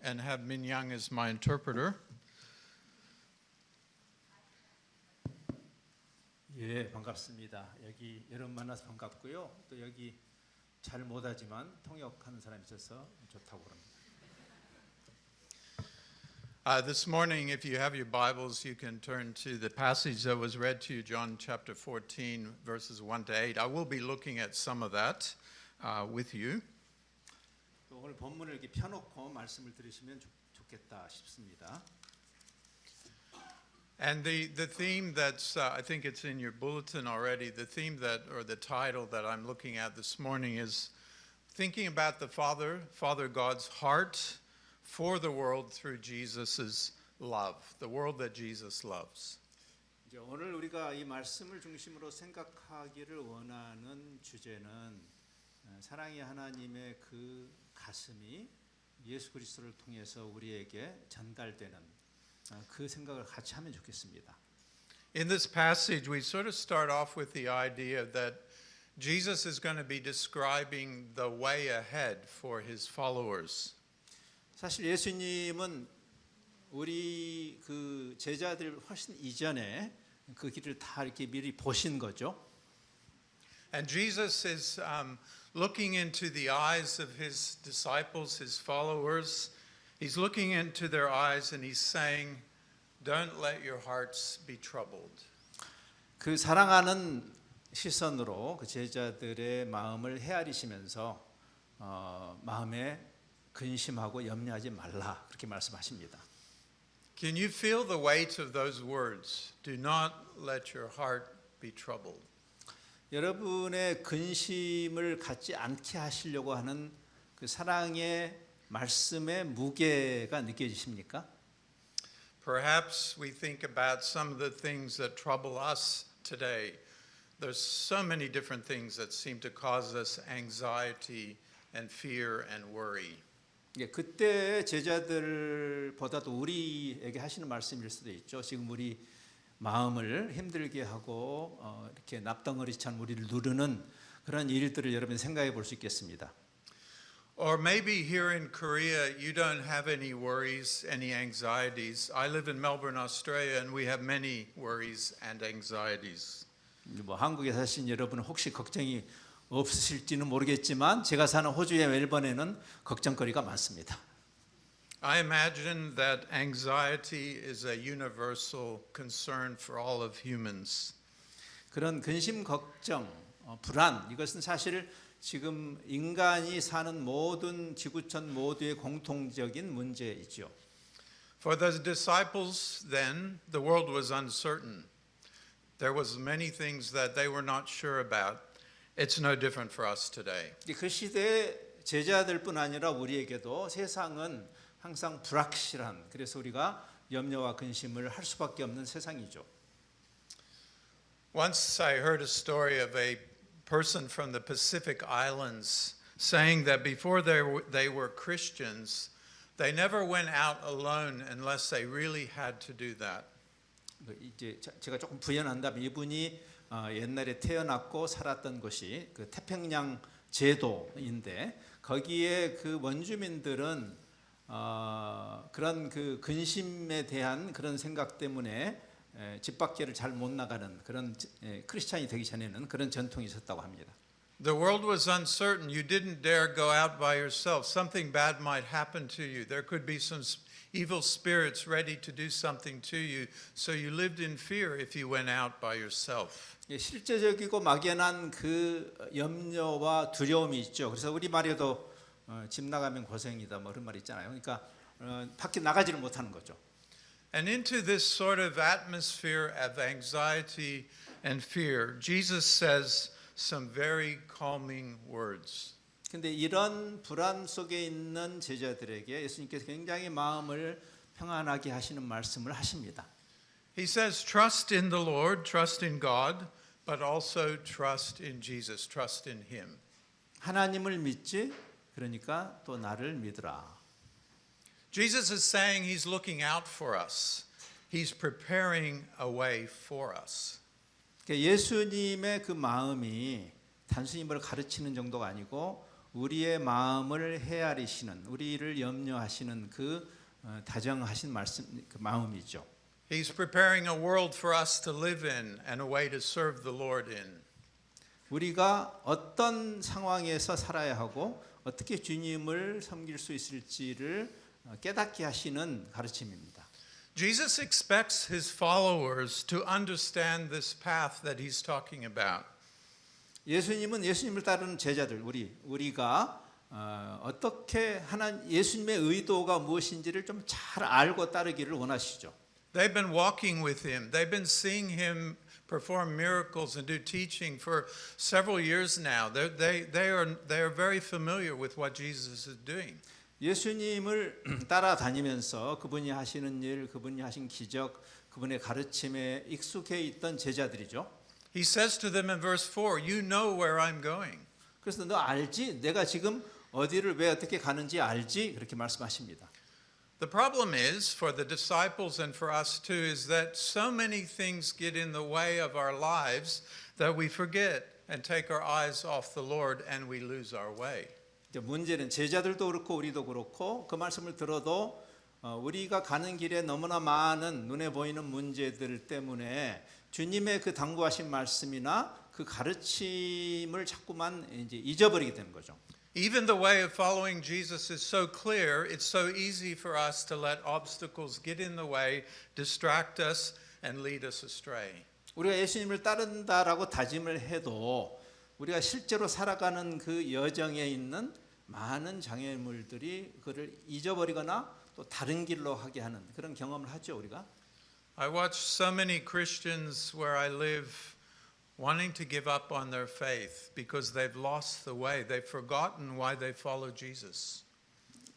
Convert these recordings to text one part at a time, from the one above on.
and have Min Young as my interpreter. 예, 반갑습니다. 여기 여러분 만나서 반갑고요. 또 여기 잘 못하지만 통역하는 사람이 있어서 좋다고 그럽니다. This morning, if you have your Bibles, you can turn to the passage that was read to you, John chapter 14, verses 1 to 8. I will be looking at some of that with you. 또 오늘 본문을 이렇게 펴놓고 말씀을 들으시면 좋겠다 싶습니다. And the theme that's, I think it's in your bulletin already, the theme that, or the title that I'm looking at this morning is thinking about the Father God's heart for the world through Jesus' love, the world that Jesus loves. 이제 오늘 우리가 이 말씀을 중심으로 생각하기를 원하는 주제는 사랑의 하나님의 그 가슴이 예수 그리스도를 통해서 우리에게 전달되는 그 생각을 같이 하면 좋겠습니다. In this passage, we sort of start off with the idea that Jesus is going to be describing the way ahead for his followers. 사실 예수님은 우리 그 제자들 훨씬 이전에 그 길을 다 이렇게 미리 보신 거죠. And Jesus is looking into the eyes of his disciples, his followers. He's looking into their eyes and he's saying, "Don't let your hearts be troubled." 그 사랑하는 시선으로 그 제자들의 마음을 헤아리시면서 마음에 근심하고 염려하지 말라 그렇게 말씀하십니다. Can you feel the weight of those words? Do not let your heart be troubled. 여러분의 근심을 갖지 않게 하시려고 하는 그 사랑의 말씀의 무게가 느껴지십니까? Perhaps we think about some of the things that trouble us today. There's so many different things that seem to cause us anxiety and fear and worry. 그때 제자들보다도 우리에게 하시는 말씀일 수도 있죠. 지금 우리 마음을 힘들게 하고 이렇게 납덩어리처럼 우리를 누르는 그런 일들을 여러분 생각해 볼 수 있겠습니다. Or maybe here in Korea you don't have any worries, any anxieties. I live in Melbourne, Australia, and we have many worries and anxieties. 뭐 한국에 사신 여러분 혹시 걱정이 없으실지는 모르겠지만 제가 사는 호주의 멜번에는 걱정거리가 많습니다. I imagine that anxiety is a universal concern for all of humans. 그런 근심, 걱정, 불안 이것은 사실 지금 인간이 사는 모든 지구촌 모두의 공통적인 문제이죠. For the disciples then, the world was uncertain. There was many things that they were not sure about. It's no different for us today. 그 시대의 제자들뿐 아니라 우리에게도 세상은 항상 불확실한 그래서 우리가 염려와 근심을 할 수밖에 없는 세상이죠. Once I heard a story of a person from the Pacific Islands saying that before they were Christians, they never went out alone unless they really had to do that. 이제 제가 조금 부연한다면 이분이 옛날에 태어났고 살았던 곳이 그 태평양 제도인데 거기에 그 원주민들은 그런 그 근심에 대한 그런 생각 때문에 집 밖에를 잘 못 나가는 그런 크리스찬이 되기 전에는 그런 전통이 있었다고 합니다. The world was uncertain. You didn't dare go out by yourself. Something bad might happen to you. There could be some evil spirits ready to do something to you. So you lived in fear if you went out by yourself. 실제적이고 막연한 그 염려와 두려움이 있죠. 그래서 우리 말에도 집 나가면 고생이다 뭐 그런 말 있잖아요. 그러니까 밖에 나가지를 못하는 거죠. And into this sort of atmosphere of anxiety and fear, Jesus says some very calming words. 근데 이런 불안 속에 있는 제자들에게 예수님께서 굉장히 마음을 평안하게 하시는 말씀을 하십니다. He says, trust in the Lord, trust in God, but also trust in Jesus, trust in Him. 하나님을 믿지, 그러니까 또 나를 믿으라. Jesus is saying He's looking out for us. He's preparing a way for us. 예수님의 그 마음이 단순히 뭘 가르치는 정도가 아니고 우리의 마음을 헤아리시는, 우리를 염려하시는 그 다정하신 말씀, 그 마음이죠. He's preparing a world for us to live in and a way to serve the Lord in. 우리가 어떤 상황에서 살아야 하고 어떻게 주님을 섬길 수 있을지를 깨닫게 하시는 가르침입니다. Jesus expects his followers to understand this path that he's talking about. 예수님은 예수님을 따르는 제자들, 우리가 어떻게 예수님의 의도가 무엇인지를 좀 잘 알고 따르기를 원하시죠. They've been walking with him. They've been seeing him perform miracles and do teaching for several years now. They are very familiar with what Jesus is doing. 예수님을 따라다니면서 그분이 하시는 일, 그분이 하신 기적, 그분의 가르침에 익숙해 있던 제자들이죠. He says to them in verse 4, "You know where I'm going." 그래서 너 알지? 내가 지금 어디를 왜 어떻게 가는지 알지? 그렇게 말씀하십니다. The problem is for the disciples and for us too is that so many things get in the way of our lives that we forget and take our eyes off the Lord and we lose our way. 이제 문제는 제자들도 그렇고 우리도 그렇고 그 말씀을 들어도 우리가 가는 길에 너무나 많은 눈에 보이는 문제들 때문에 주님의 그 당부하신 말씀이나 그 가르침을 자꾸만 이제 잊어버리게 되는 거죠. Even the way of following Jesus is so clear, it's so easy for us to let obstacles get in the way, distract us, and lead us astray. 우리가 예수님을 따른다라고 다짐을 해도 우리가 실제로 살아가는 그 여정에 있는 많은 장애물들이 그를 잊어버리거나 또 다른 길로 하게 하는 그런 경험을 하죠, 우리가. I watch so many Christians where I live wanting to give up on their faith because they've lost the way. They've forgotten why they follow Jesus.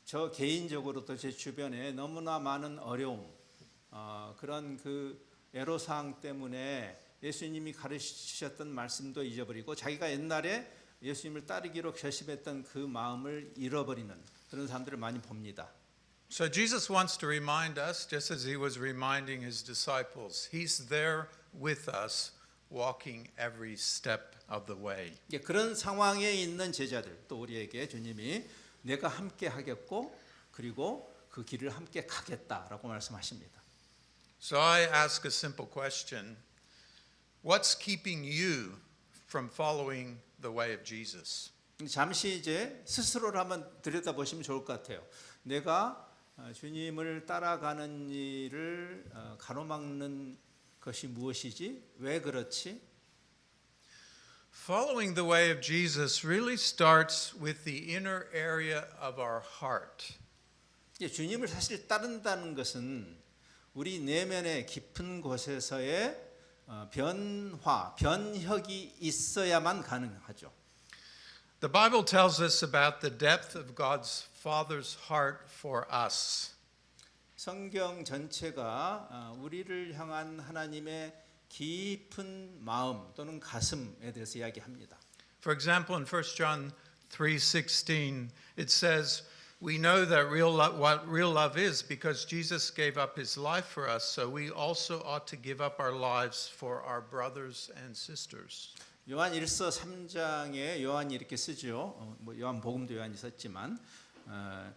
저 개인적으로도 제 주변에 너무나 많은 어려움, 그런 그 애로사항 때문에 예수님이 가르치셨던 말씀도 잊어버리고 자기가 옛날에 예수님을 따르기로 결심했던 그 마음을 잃어버리는 그런 사람들을 많이 봅니다. So Jesus wants to remind us, just as he was reminding his disciples, he's there with us, walking every step of the way. 그런 상황에 있는 제자들, 또 우리에게 주님이 내가 함께 하겠고 그리고 그 길을 함께 가겠다라고 말씀하십니다. So I ask a simple question. What's keeping you from following the way of Jesus? 잠시 이제 스스로를 한번 들여다보시면 좋을 것 같아요. 내가 주님을 따라가는 일을 가로막는 것이 무엇이지? 왜 그렇지? Following the way of Jesus really starts with the inner area of our heart. 주님을 사실 따른다는 것은 우리 내면의 깊은 곳에서의 변혁이 있어야만 가능하죠. The Bible tells us about the depth of God's Father's heart for us. 성경 전체가 우리를 향한 하나님의 깊은 마음 또는 가슴에 대해서 이야기합니다. For example, in 1 John 3:16, it says, "We know that what real love is because Jesus gave up his life for us, so we also ought to give up our lives for our brothers and sisters." 요한 1서 3장에 요한이 이렇게 쓰죠. 요한복음도 요한이 썼지만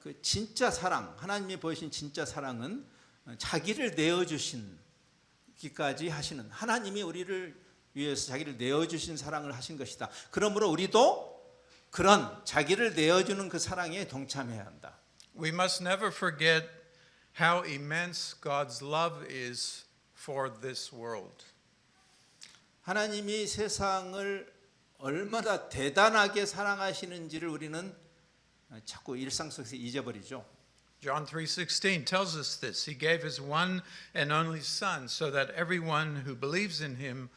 그 진짜 사랑, 하나님이 보이신 진짜 사랑은 자기를 내어주신기까지 하시는 하나님이 우리를 위해서 자기를 내어주신 사랑을 하신 것이다. 그러므로 우리도 그런 자기를 내어주는 그 사랑에 동참해야 한다. We must never forget how immense God's love is for this world. 하나님이 세상을 얼마나 대단하게 사랑하시는지를 우리는 자꾸 일상 속에서 잊어버리죠. John 3:16 tells us this. He gave his one and only son so that everyone who believes in him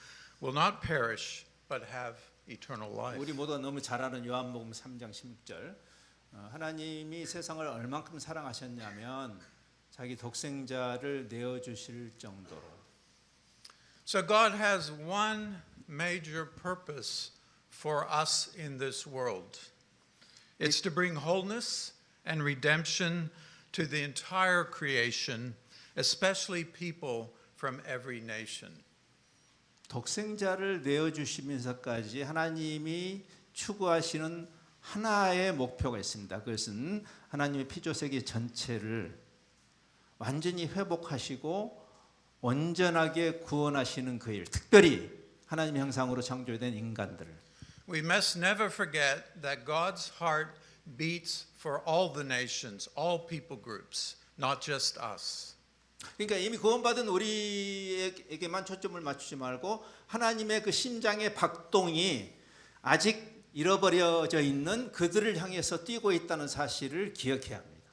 will not perish but have eternal life. 우리 모두가 너무 잘 아는 요한복음 3장 16절. 하나님이 세상을 얼만큼 사랑하셨냐면 자기 독생자를 내어 주실 정도로. So God has one major purpose for us in this world. It's to bring wholeness and redemption to the entire creation, especially people from every nation. 독생자를 내어 주시면서까지 하나님이 추구하시는 하나의 목표가 있습니다. 그것은 하나님의 피조세계 전체를 완전히 회복하시고 온전하게 구원하시는 그 일, 특별히 하나님의 형상으로 창조된 인간들을. We must never forget that God's heart beats for all the nations, all people groups, not just us. 그러니까 이미 구원받은 우리에게만 초점을 맞추지 말고 하나님의 그 심장의 박동이 아직 잃어버려져 있는 그들을 향해서 뛰고 있다는 사실을 기억해야 합니다.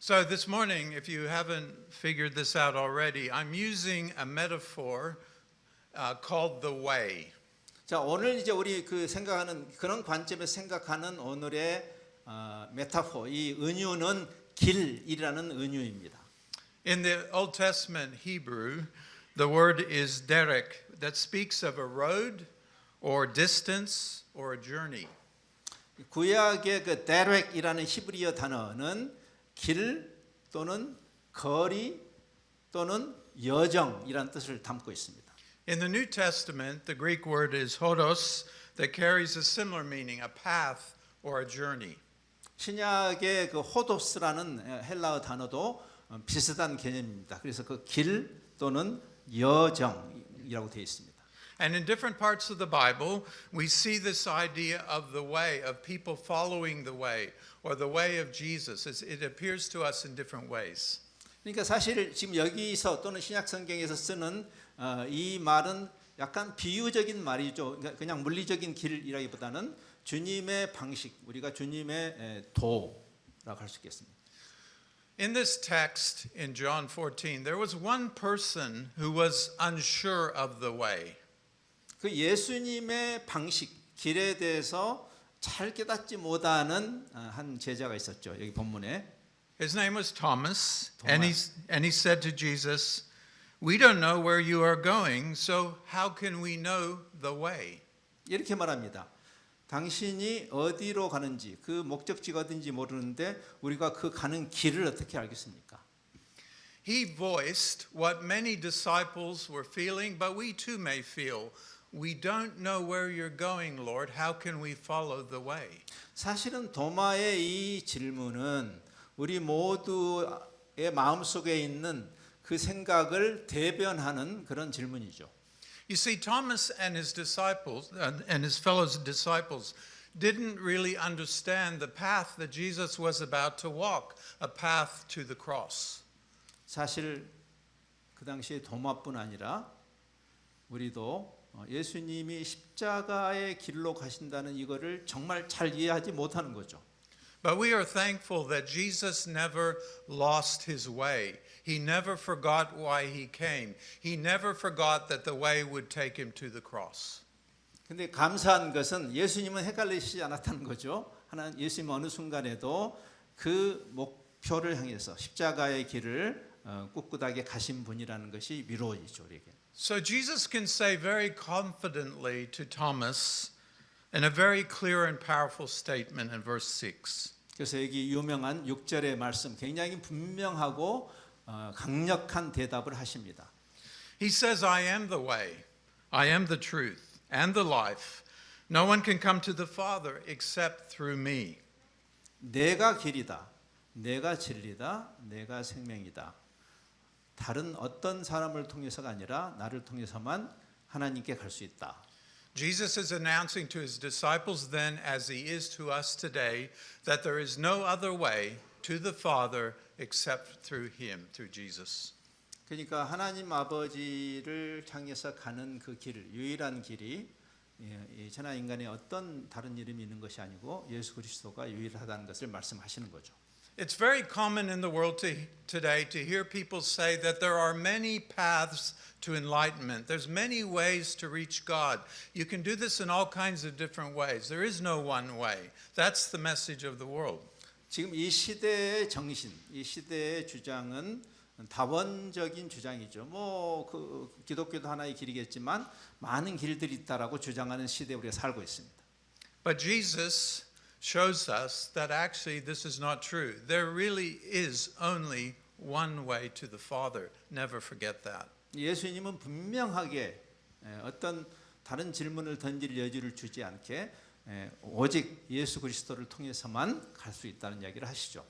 So this morning, if you haven't figured this out already, I'm using a metaphor called the way. 자, 오늘 이제 우리 그 생각하는 그런 관점에서 생각하는 오늘의 메타포, 이 은유는 길이라는 은유입니다. In the Old Testament Hebrew, the word is derek, that speaks of a road or distance or a journey. 구약의 그 데렉이라는 히브리어 단어는 길 또는 거리 또는 여정이라는 뜻을 담고 있습니다. In the New Testament, the Greek word is hodos, that carries a similar meaning, a path or a journey. 신약의 그 호도스라는 헬라어 단어도 비슷한 개념입니다. 그래서 그 길 또는 여정이라고 되어 있습니다. And in different parts of the Bible, we see this idea of the way, of people following the way, or the way of Jesus. It appears to us in different ways. 그러니까 사실 지금 여기서 또는 신약 성경에서 쓰는 이 말은 약간 비유적인 말이죠. 그러니까 그냥 물리적인 길이라기보다는 주님의 방식, 우리가 주님의 도라고 할 수 있겠습니다. In this text in John 14, there was one person who was unsure of the way. 그 예수님의 방식, 길에 대해서 잘 깨닫지 못하는 한 제자가 있었죠. 여기 본문에. His name was Thomas, and he said to Jesus, "We don't know where you are going, so how can we know the way?" 이렇게 말합니다. 당신이 어디로 가는지 그 목적지가 어딘지 모르는데 우리가 그 가는 길을 어떻게 알겠습니까? He voiced what many disciples were feeling, but we too may feel. We don't know where you're going, Lord. How can we follow the way? 사실은 도마의 이 질문은 우리 모두의 마음속에 있는 그 생각을 대변하는 그런 질문이죠. You see, Thomas and his disciples and his fellow disciples didn't really understand the path that Jesus was about to walk, a path to the cross. 사실 그 당시에 도마뿐 아니라 우리도 예수님이 십자가의 길로 가신다는 이거를 정말 잘 이해하지 못하는 거죠. But we are thankful that Jesus never lost his way. He never forgot why he came. He never forgot that the way would take him to the cross. 근데 감사한 것은 예수님은 헷갈리시지 않았다는 거죠. 하나님 예수님은 어느 순간에도 그 목표를 향해서 십자가의 길을 꿋꿋하게 가신 분이라는 것이 위로이죠, 우리에게. So Jesus can say very confidently to Thomas in a very clear and powerful statement in verse 6. 그래서 여기 유명한 6절의 말씀 굉장히 분명하고 강력한 대답을 하십니다. He says, I am the way, I am the truth, and the life. No one can come to the Father except through me. 내가 길이다, 내가 진리다, 내가 생명이다. 다른 어떤 사람을 통해서가 아니라 나를 통해서만 하나님께 갈 수 있다. Jesus is announcing to his disciples then, as he is to us today, that there is no other way to the Father except through him, through Jesus. 그러니까 하나님 아버지를 향해서 가는 그 길, 유일한 길이 천하 인간의 어떤 다른 이름이 있는 것이 아니고 예수 그리스도가 유일하다는 것을 말씀하시는 거죠. It's very common in the world today to hear people say that there are many paths to enlightenment. There's many ways to reach God. You can do this in all kinds of different ways. There is no one way. That's the message of the world. 지금 이 시대의 정신, 이 시대의 주장은 다원적인 주장이죠. 그 기독교도 하나의 길이겠지만 많은 길들이 있다라고 주장하는 시대에 우리가 살고 있습니다. But Jesus shows us that actually this is not true. There really is only one way to the Father. Never forget that. 예수님은 분명하게 어떤 다른 질문을 던질 여지를 주지 않게 오직 예수 그리스도를 통해서만 갈 수 있다는 이야기를 하시죠.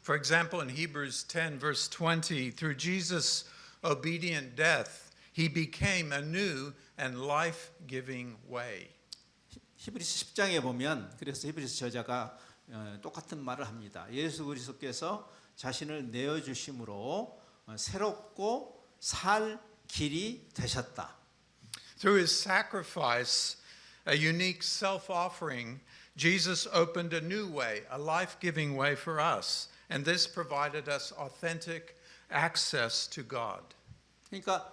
For example, in Hebrews 10, verse 20, through Jesus' obedient death, he became a new and life-giving way. 히브리서 10장에 보면 그래서 히브리서 저자가 똑같은 말을 합니다. 예수 그리스도께서 자신을 내어 주심으로 새롭고 살 길이 되셨다. Through his sacrifice, a unique self-offering, Jesus opened a new way, a life-giving way for us, and this provided us authentic access to God. 그러니까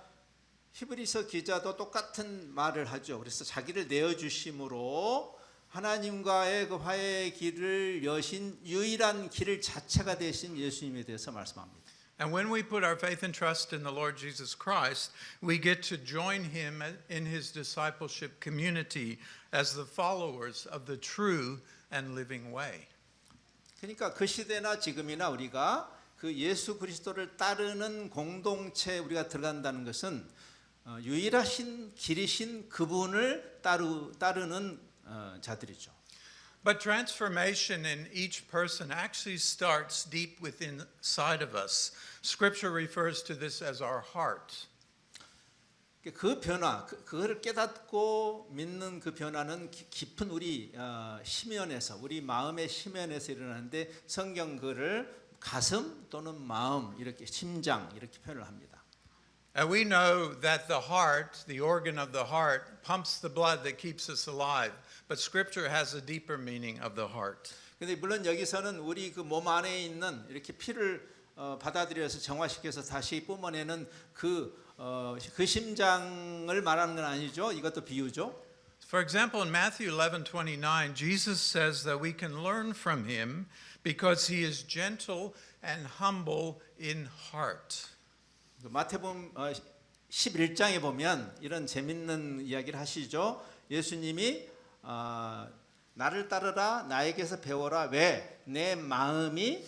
히브리서 기자도 똑같은 말을 하죠. 그래서 자기를 내어 주심으로 하나님과의 그 화해의 길을 여신 유일한 길 자체가 되신 예수님에 대해서 말씀합니다. And when we put our faith and trust in the Lord Jesus Christ, we get to join him in his discipleship community as the followers of the true and living way. 그러니까 그 시대나 지금이나 우리가 그 예수 그리스도를 따르는 공동체에 우리가 들어간다는 것은 유일하신 길이신 그분을 따르는 자들이죠. But transformation in each person actually starts deep within inside of us. Scripture refers to this as our heart. 그 변화, 그거를 깨닫고 믿는 그 변화는 깊은 우리 심연에서, 우리 마음의 심연에서 일어나는데 성경 그를 가슴 또는 마음 이렇게 심장 이렇게 표현을 합니다. And we know that the heart, the organ of the heart, pumps the blood that keeps us alive. But Scripture has a deeper meaning of the heart. 근데 물론 여기서는 우리 그 몸 안에 있는 이렇게 피를 받아들여서 정화시켜서 다시 뿜어내는 그 심장을 말하는 건 아니죠. 이것도 비유죠. For example, in Matthew 11:29, Jesus says that we can learn from him because he is gentle and humble in heart. 마태복음 11장에 보면 이런 재밌는 이야기를 하시죠. 예수님이 나를 따르라 나에게서 배워라. 왜? 내 마음이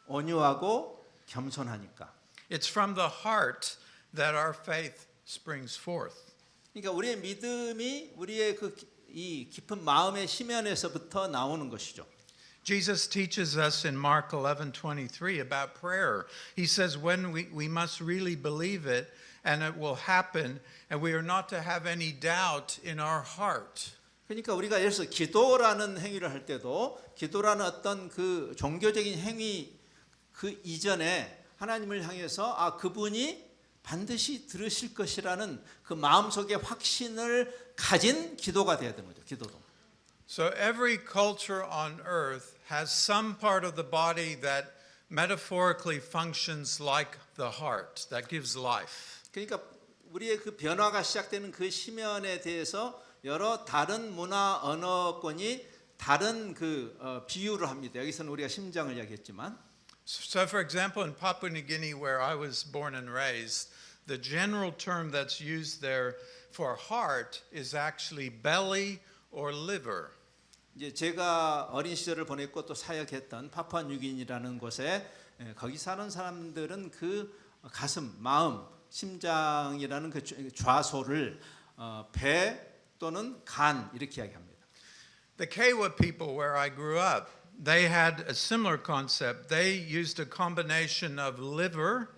온유하고 겸손하니까. It's from the heart that our faith springs forth. 그러니까 우리의 믿음이 우리의 이 깊은 마음의 심연에서부터 나오는 것이죠. Jesus teaches us in Mark 11:23 about prayer. He says when we must really believe it and it will happen and we are not to have any doubt in our heart. 그러니까 우리가 예를 들어서 기도라는 행위를 할 때도 기도라는 어떤 그 종교적인 행위 그 이전에 하나님을 향해서 그분이 반드시 들으실 것이라는 그 마음속의 확신을 가진 기도가 돼야 되는 거죠. 기도도. So every culture on earth has some part of the body that metaphorically functions like the heart that gives life. 그러니까 우리의 그 변화가 시작되는 그 시면에 대해서 여러 다른 문화 언어권이 다른 그 비유를 합니다. 여기서는 우리가 심장을 이야기했지만 So for example, in Papua New Guinea where I was born and raised, the general term that's used there for heart is actually belly or liver. 이제 제가 어린 시절을 보냈고 또 사역했던 파푸아뉴기니라는 곳에 거기 사는 사람들은 그 가슴, 마음, 심장이라는 그 좌소를 배 또는 간 이렇게 이야기합니다. The Kiowa people where I grew up, they had a similar concept. They used a combination of liver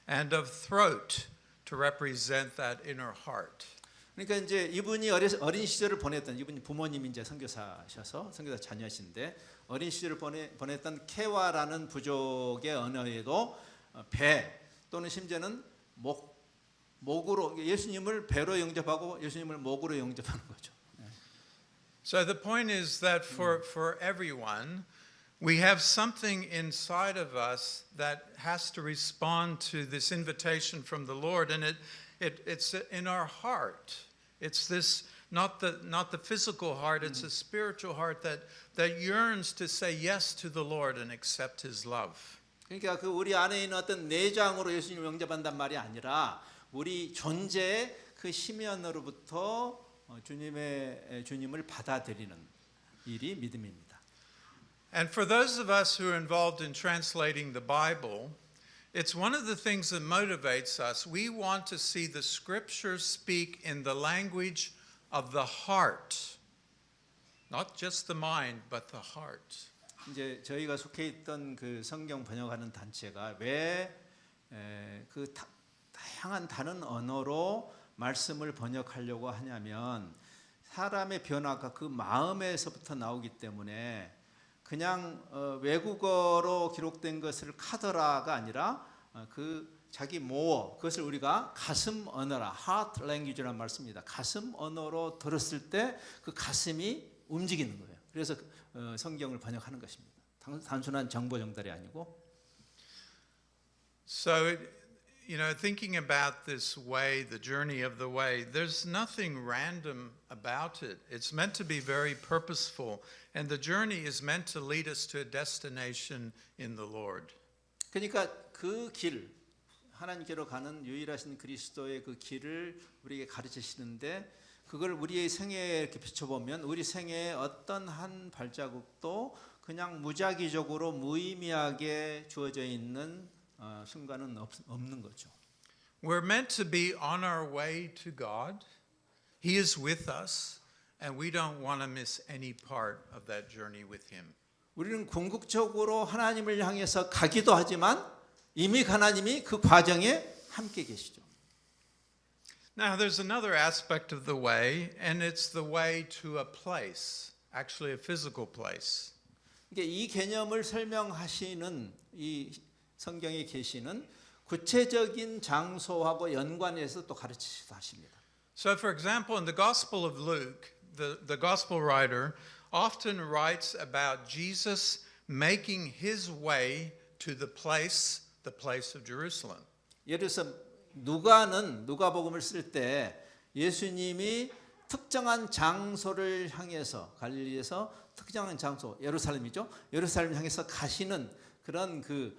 and of throat to represent that inner heart. 그러니까 이제 이분이 어린 시절을 보냈던 이분이 부모님이 이제 선교사 자녀신데 어린 시절을 보냈던 케와라는 부족의 언어에도 배 또는 심지어는 목으로 예수님을 배로 영접하고 예수님을 목으로 영접하는 거죠. So the point is that for everyone, we have something inside of us that has to respond to this invitation from the Lord, and it's in our heart. It's this not the physical heart, it's a spiritual heart that yearns to say yes to the Lord and accept his love. 그러니까 그 우리 안에 있는 어떤 내장으로 예수님을 영접한단 말이 아니라 우리 존재의 그 심연으로부터 주님을 받아들이는 일이 믿음입니다. And for those of us who are involved in translating the Bible, it's one of the things that motivates us. We want to see the scriptures speak in the language of the heart, Not just the mind, but the heart. 이제 저희가 속해 있던 그 성경 번역하는 단체가 왜 그 다양한 다른 언어로 말씀을 번역하려고 하냐면 사람의 변화가 그 마음에서부터 나오기 때문에 그냥 외국어로 기록된 것을 카더라가 아니라 그 자기 모어 그것을 우리가 가슴 언어라 heart language라는 말 씁니다. 가슴 언어로 들었을 때 그 가슴이 움직이는 거예요. 그래서 성경을 번역하는 것입니다. 단순한 정보 전달이 아니고. So, thinking about this way, the journey of the way, there's nothing random about it. It's meant to be very purposeful, and the journey is meant to lead us to a destination in the Lord. 그러니까 그 길, 하나님께로 가는 유일하신 그리스도의 그 길을 우리에게 가르치시는데 그걸 우리의 생애에 이렇게 비춰보면 우리 생애의 어떤 한 발자국도 그냥 무작위적으로 무의미하게 주어져 있는 순간은 없는 거죠. We're meant to be on our way to God. He is with us, and we don't want to miss any part of that journey with Him. 우리는 궁극적으로 하나님을 향해서 가기도 하지만 이미 하나님이 그 과정에 함께 계시죠. Now, there's another aspect of the way, and it's the way to a place, actually a physical place. 이 개념을 설명하시는 이 성경에 계시는 구체적인 장소하고 연관해서 또 가르치시기도 하십니다. So, for example, in the Gospel of Luke, the Gospel writer often writes about Jesus making his way to the place of Jerusalem. 예를 들어서 누가복음을 쓸 때 예수님이 특정한 장소를 향해서 갈릴리에서 특정한 장소 예루살렘이죠. 예루살렘을 향해서 가시는 그런 그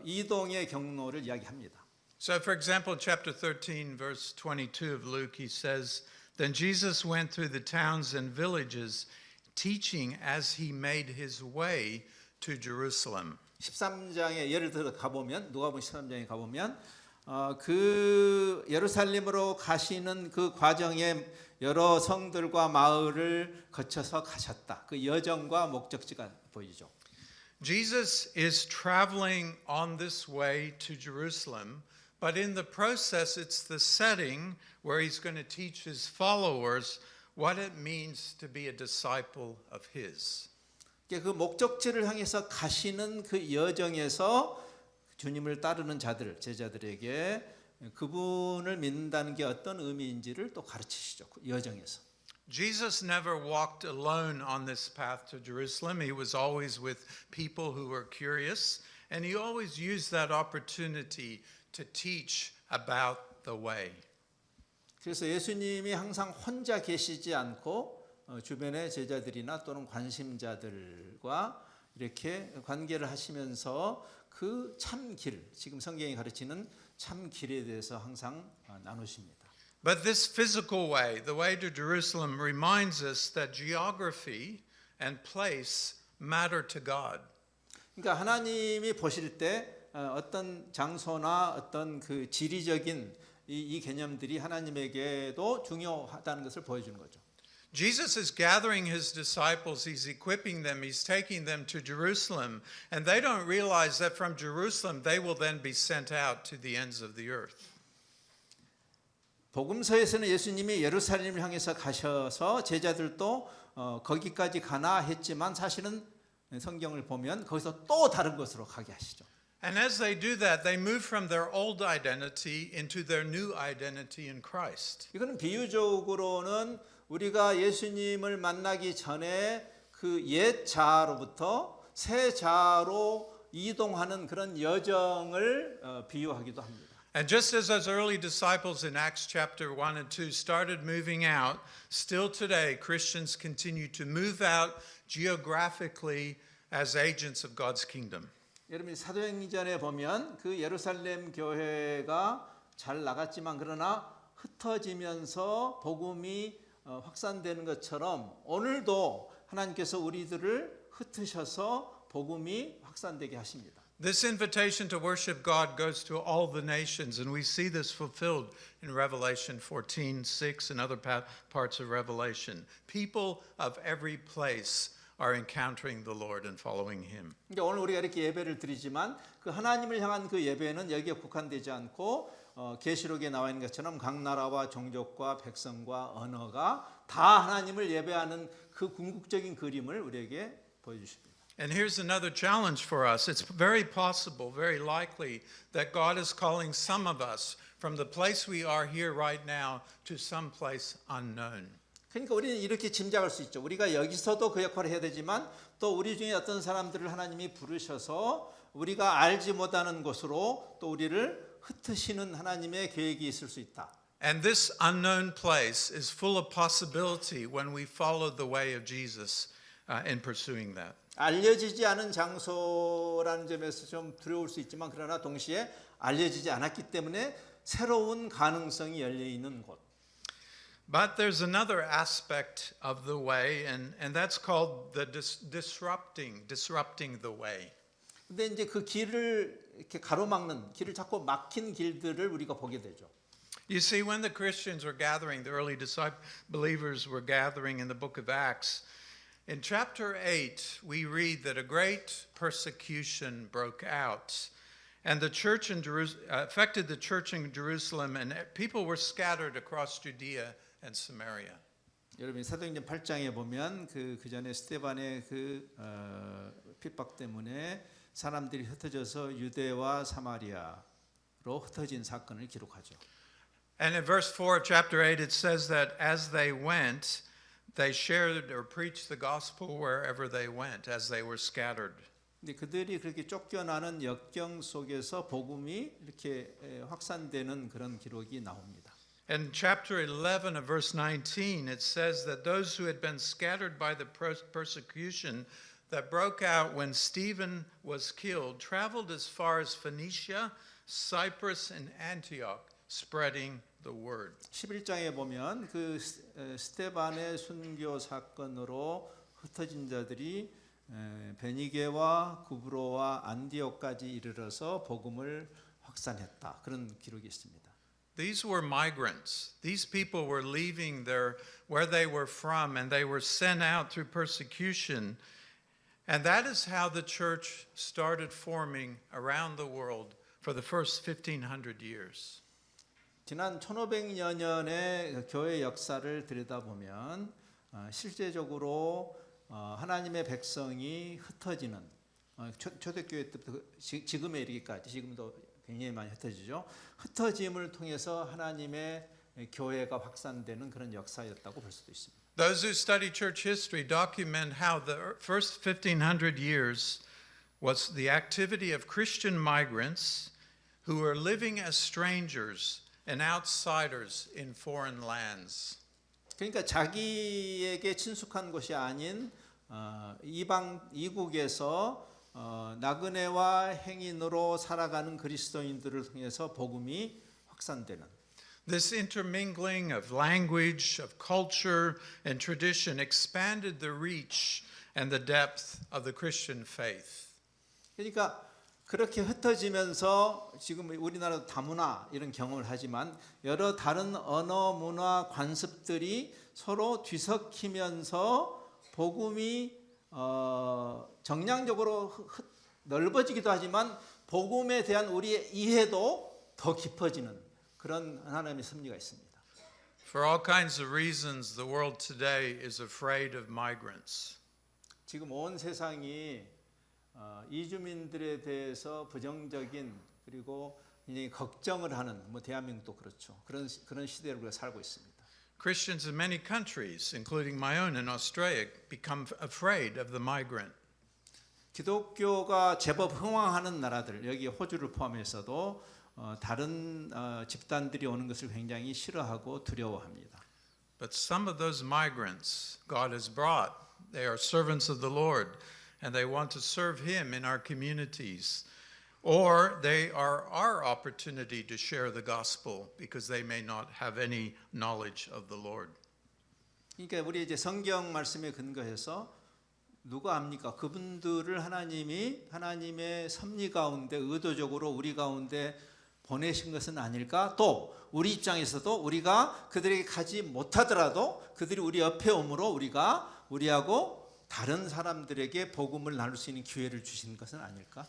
이동의 경로를 이야기합니다. So, for example, in chapter 13, verse 22 of Luke, he says, Then Jesus went through the towns and villages, teaching as he made his way to Jerusalem. 13장에 예를 들어 가보면 누가복음 13장에 가보면 그 예루살렘으로 가시는 그 과정에 여러 성들과 마을을 거쳐서 가셨다. 그 여정과 목적지가 보이죠. Jesus is traveling on this way to Jerusalem, but in the process, it's the setting where he's going to teach his followers what it means to be a disciple of his. 그 목적지를 향해서 가시는 그 여정에서 주님을 따르는 자들, 제자들에게 그분을 믿는다는 게 어떤 의미인지를 또 가르치시죠. 그 여정에서. Jesus never walked alone on this path to Jerusalem. He was always with people who were curious, and he always used that opportunity to teach about the way. 그래서 예수님이 항상 혼자 계시지 않고 주변의 제자들이나 또는 관심자들과 이렇게 관계를 하시면서 그 참 길, 지금 성경이 가르치는 참 길에 대해서 항상 나누십니다. But this physical way, the way to Jerusalem, reminds us that geography and place matter to God. 그러니까 하나님이 보실 때 어떤 장소나 어떤 그 지리적인 이 개념들이 하나님에게도 중요하다는 것을 보여주는 거죠. Jesus is gathering his disciples, he's equipping them, he's taking them to Jerusalem, and they don't realize that from Jerusalem they will then be sent out to the ends of the earth. 복음서에서는 예수님이 예루살렘을 향해서 가셔서 제자들도 거기까지 가나 했지만 사실은 성경을 보면 거기서 또 다른 곳으로 가게 하시죠. And as they do that, they move from their old identity into their new identity in Christ. 이거는 비유적으로는 우리가 예수님을 만나기 전에 그 옛 자아로부터 새 자아로 이동하는 그런 여정을 비유하기도 합니다. And just as those early disciples in Acts chapter 1 and 2 started moving out, still today Christians continue to move out geographically as agents of God's kingdom. 여러분 사도행전에 보면 그 예루살렘 교회가 잘 나갔지만 그러나 흩어지면서 복음이 확산되는 것처럼 오늘도 하나님께서 우리들을 흩으셔서 복음이 확산되게 하십니다. This invitation to worship God goes to all the nations, and we see this fulfilled in Revelation 14:6 and other parts of Revelation. People of every place are encountering the Lord and following Him. 그러니까 오늘 우리가 이렇게 예배를 드리지만 그 하나님을 향한 그 예배는 여기에 국한되지 않고 계시록에 나와 있는 것처럼 각 나라와 종족과 백성과 언어가 다 하나님을 예배하는 그 궁극적인 그림을 우리에게 보여주십니다. And here's another challenge for us. It's very possible, very likely, that God is calling some of us from the place we are here right now to some place unknown. 그러니까 우리는 이렇게 짐작할 수 있죠. 우리가 여기서도 그 역할을 해야 되지만 또 우리 중에 어떤 사람들을 하나님이 부르셔서 우리가 알지 못하는 곳으로 또 우리를 흩으시는 하나님의 계획이 있을 수 있다. And this unknown place is full of possibility when we follow the way of Jesus in pursuing that. 알려지지 않은 장소라는 점에서 좀 두려울 수 있지만 그러나 동시에 알려지지 않았기 때문에 새로운 가능성이 열려 있는 곳. But there's another aspect of the way, and that's called the disrupting the way. 근데 이제 그 길을 이렇게 가로막는 길을 자꾸 막힌 길들을 우리가 보게 되죠. You see, when the Christians were gathering, the early believers were gathering in the book of Acts, in chapter 8, we read that a great persecution broke out, and the church in affected the church in Jerusalem, and people were scattered across Judea and Samaria. 여러분 사도행전 8장에 보면 그 전에 스데반의 그 핍박 때문에 사람들이 흩어져서 유대와 사마리아로 흩어진 사건을 기록하죠. And in verse 4 of chapter 8, it says that as they went, they shared or preached the gospel wherever they went, as they were scattered. 근데 그들이 그렇게 쫓겨나는 역경 속에서 복음이 이렇게 확산되는 그런 기록이 나옵니다. In chapter 11 of verse 19, it says that those who had been scattered by the persecution that broke out when Stephen was killed traveled as far as Phoenicia, Cyprus, and Antioch, spreading the word. 11장에 보면 그 스데반의 순교 사건으로 흩어진 자들이 베니게와 구브로와 안디옥까지 이르러서 복음을 확산했다. 그런 기록이 있습니다. These were migrants. These people were leaving where they were from, and they were sent out through persecution. And that is how the church started forming around the world for the first 1500 years. 지난 1500여 년의 교회 역사를 들여다보면 실제적으로 하나님의 백성이 흩어지는 초대교회 때부터 지금에 이르기까지 지금도 굉장히 많이 흩어지죠. 흩어짐을 통해서 하나님의 교회가 확산되는 그런 역사였다고 볼 수도 있습니다. Those who study church history document how the first 1500 years was the activity of Christian migrants who were living as strangers and outsiders in foreign lands. 그러니까 자기에게 친숙한 곳이 아닌 이국에서 나그네와 행인으로 살아가는 그리스도인들을 통해서 복음이 확산되는. This intermingling of language, of culture, and tradition expanded the reach and the depth of the Christian faith. 그러니까 그렇게 흩어지면서 지금 우리나라도 다문화 이런 경험을 하지만 여러 다른 언어, 문화, 관습들이 서로 뒤섞이면서 복음이 정량적으로 넓어지기도 하지만 복음에 대한 우리의 이해도 더 깊어지는 그런 하나님의 섭리가 있습니다. For all kinds of reasons, the world today is afraid of migrants. 지금 온 세상이 이주민들에 대해서 부정적인 그리고 굉장히 걱정을 하는 대한민국도 그렇죠. 그런 시대를 우리가 살고 있습니다. Christians in many countries, including my own in Australia, become afraid of the migrant. 기독교가 제법 흥왕하는 나라들, 여기 호주를 포함해서도 다른 집단들이 오는 것을 굉장히 싫어하고 두려워합니다. But some of those migrants God has brought, they are servants of the Lord, and they want to serve Him in our communities. Or they are our opportunity to share the gospel because they may not have any knowledge of the Lord. 그러니까 우리 이제 성경 말씀에 근거해서 누가 압니까? 그분들을 하나님이 하나님의 섭리 가운데 의도적으로 우리 가운데 보내신 것은 아닐까? 또 우리 입장에서도 우리가 그들에게 가지 못하더라도 그들이 우리 옆에 오므로 우리가 우리하고 다른 사람들에게 복음을 나눌 수 있는 기회를 주신 것은 아닐까?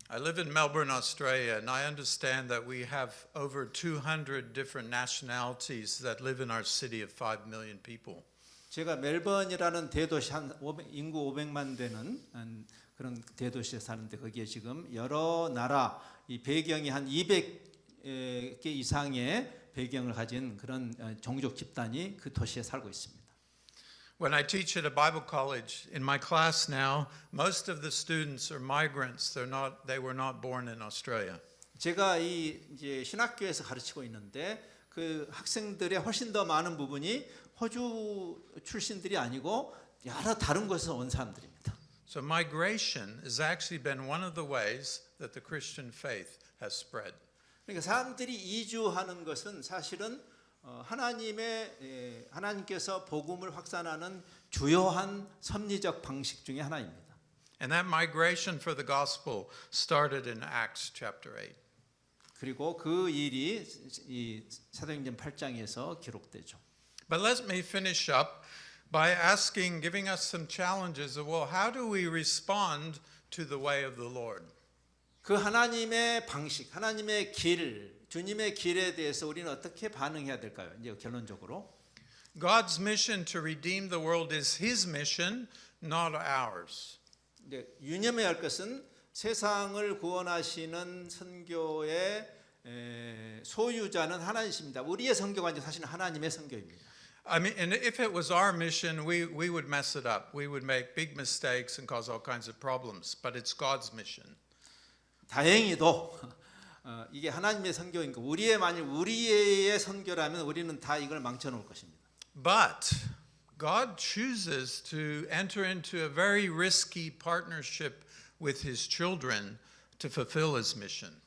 I live in Melbourne, Australia, and I understand that we have over 200 different nationalities that live in our city of 5 million people. 제가 멜번이라는 대도시 인구 500만 되는 그런 대도시에 사는데 거기에 지금 여러 나라 이 배경이 한 200개 이상의 배경을 가진 그런 종족 집단이 그 도시에 살고 있습니다. When I teach at a Bible college, in my class now, most of the students are migrants. They were not born in Australia. 제가 이제 신학교에서 가르치고 있는데 그 학생들의 훨씬 더 많은 부분이 호주 출신들이 아니고 여러 다른 곳에서 온 사람들입니다. So migration has actually been one of the ways that the Christian faith has spread. 그러니까 사람들이 이주하는 것은 사실은 하나님께서 복음을 확산하는 주요한 섭리적 방식 중에 하나입니다. And that migration for the gospel started in Acts chapter 8. 그리고 그 일이 이 사도행전 8장에서 기록되죠. But let me finish up by giving us some challenges of, well, how do we respond to the way of the Lord? 그 하나님의 방식, 하나님의 길, 주님의 길에 대해서 우리는 어떻게 반응해야 될까요? 이제 결론적으로 God's mission to redeem the world is His mission, not ours. 이제 유념해야 할 것은 세상을 구원하시는 선교의 소유자는 하나님이십니다. 우리의 선교가 아니라 사실은 하나님의 선교입니다. I mean, and if it was our mission, we would mess it up. We would make big mistakes and cause all kinds of problems. But it's God's mission. 다행히도 이게 하나님의 선교인 거. 우리의 선교라면 우리는 다 이걸 망쳐놓을 것입니다. But God chooses to enter into a very risky partnership with His children to fulfill His mission.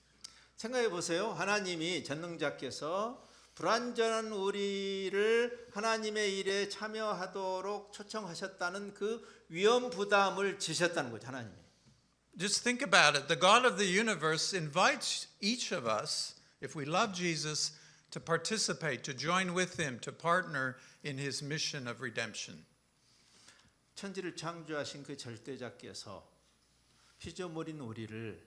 생각해 보세요. 하나님이 전능자께서 불완전한 우리를 하나님의 일에 참여하도록 초청하셨다는 그 위험 부담을 지셨다는 거죠. 하나님이. Just think about it. The God of the universe invites each of us, if we love Jesus, to participate, to join with Him, to partner in His mission of redemption. 천지를 창조하신 그 절대자께서 피조물인 우리를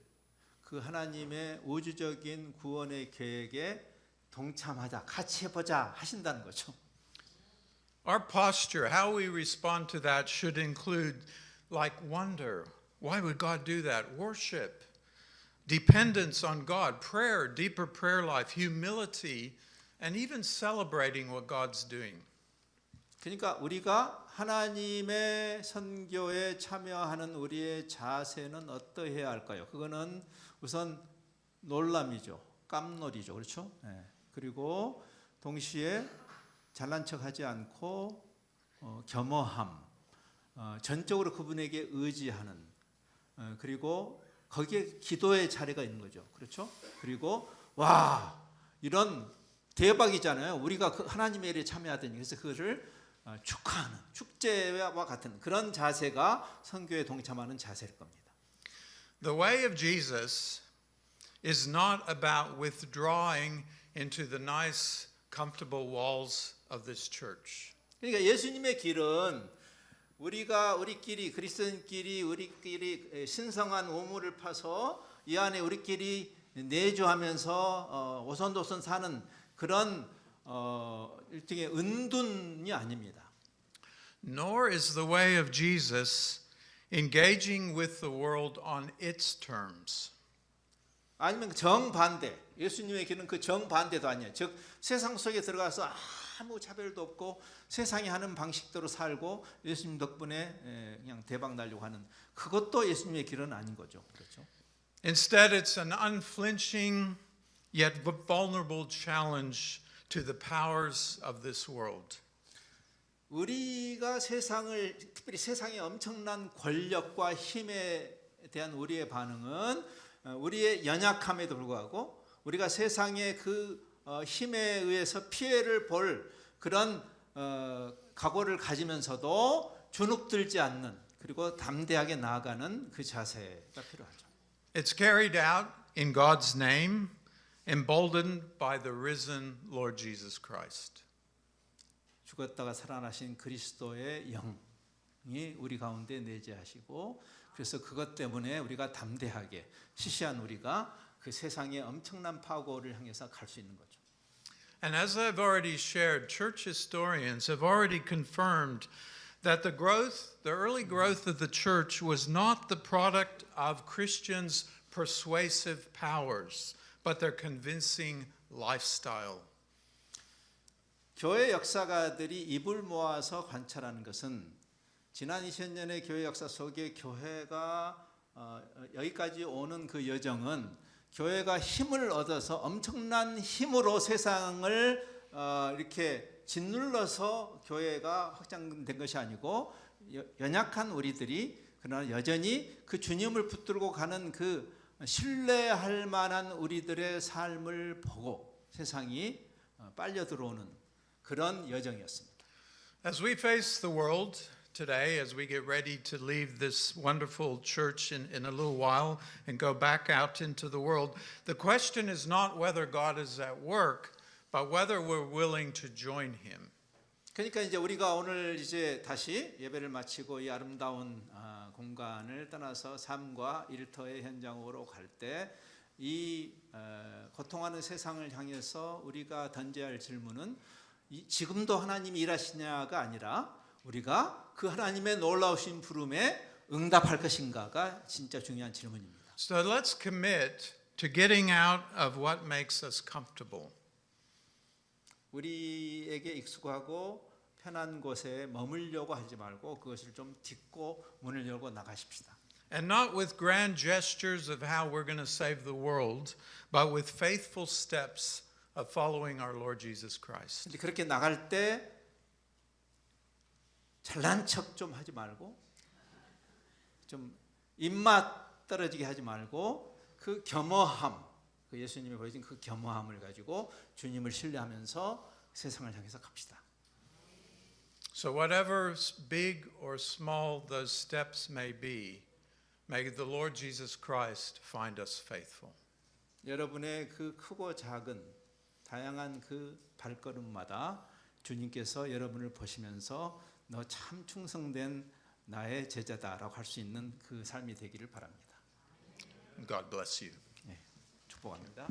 그 하나님의 우주적인 구원의 계획에 동참하자, 같이 해보자 하신다는 거죠. Our posture, how we respond to that, should include like wonder. Why would God do that? Worship, dependence on God, prayer, deeper prayer life, humility, and even celebrating what God's doing. 그러니까 우리가 하나님의 선교에 참여하는 우리의 자세는 어떠해야 할까요? 그거는 우선 놀람이죠. 깜놀이죠. 그렇죠? 네. 그리고 동시에 잘난 척하지 않고 겸허함, 전적으로 그분에게 의지하는, 그리고 거기에 기도의 자리가 있는 거죠. 그렇죠? 그리고 와 이런 대박이잖아요. 우리가 그 하나님의 일에 참여하더니 그래서 그것을 축하하는 축제와 같은 그런 자세가 선교에 동참하는 자세일 겁니다. The way of Jesus is not about withdrawing into the nice, comfortable walls of this church. 그러니까 예수님의 길은 우리끼리 그리스도인끼리 우리끼리 신성한 우물을 파서 이 안에 우리끼리 내주하면서 오손도손 사는 그런 일종의 은둔이 아닙니다. Nor is the way of Jesus engaging with the world on its terms. 아니면 정반대, 예수님의 길은 그 정반대도 아니에요. 즉 세상 속에 들어가서 아무 차별도 없고 세상이 하는 방식대로 살고 예수님 덕분에 그냥 대박 날려고 하는 그것도 예수님의 길은 아닌 거죠. 그렇죠? Instead, it's an unflinching yet vulnerable challenge to the powers of this world. 우리가 세상을 특별히 세상의 엄청난 권력과 힘에 대한 우리의 반응은 우리의 연약함에도 불구하고 우리가 세상의 그 힘에 의해서 피해를 볼 그런 각오를 가지면서도 주눅들지 않는 그리고 담대하게 나아가는 그 자세가 필요하죠. It's carried out in God's name, emboldened by the risen Lord Jesus Christ. 죽었다가 살아나신 그리스도의 영이 우리 가운데 내재하시고 그래서 그것 때문에 우리가 담대하게 시시한 우리가 그 세상의 엄청난 파고를 향해서 갈 수 있는 거죠. And as I've already shared, church historians have already confirmed that the early growth of the church was not the product of Christians' persuasive powers, but their convincing lifestyle. 교회 역사가들이 입을 모아서 관찰하는 것은 지난 2000년의 교회 역사 속에 교회가 여기까지 오는 그 여정은 교회가 힘을 얻어서 엄청난 힘으로 세상을 이렇게 짓눌러서 교회가 확장된 것이 아니고 연약한 우리들이 그러나 여전히 그 주님을 붙들고 가는 그 신뢰할 만한 우리들의 삶을 보고 세상이 빨려 들어오는 그런 여정이었습니다. As we face the world today, as we get ready to leave this wonderful church in a little while and go back out into the world, the question is not whether God is at work, but whether we're willing to join Him. 그러니까 이제 우리가 오늘 이제 다시 예배를 마치고 이 아름다운 공간을 떠나서 삶과 일터의 현장으로 갈 때 이 고통하는 세상을 향해서 우리가 던져야 할 질문은 지금도 하나님이 일하시냐가 아니라 우리가 그 하나님의 놀라우신 부름에 응답할 것인가가 진짜 중요한 질문입니다. So let's commit to getting out of what makes us comfortable. 우리에게 익숙하고 편한 곳에 머물려고 하지 말고 그것을 좀 딛고 문을 열고 나가십시다. And not with grand gestures of how we're going to save the world, but with faithful steps of following our Lord Jesus Christ. 그렇게 나갈 때 잘난 척 좀 하지 말고 좀 입맛 떨어지게 하지 말고 그 겸허함, 그 예수님이 보여준 그 겸허함을 가지고 주님을 신뢰하면서 세상을 향해서 갑시다. So whatever big or small those steps may be, may the Lord Jesus Christ find us faithful. 여러분의 그 크고 작은 다양한 그 발걸음마다 주님께서 여러분을 보시면서 너 참 충성된 나의 제자다라고 할 수 있는 그 삶이 되기를 바랍니다. God bless you. 네, 축복합니다.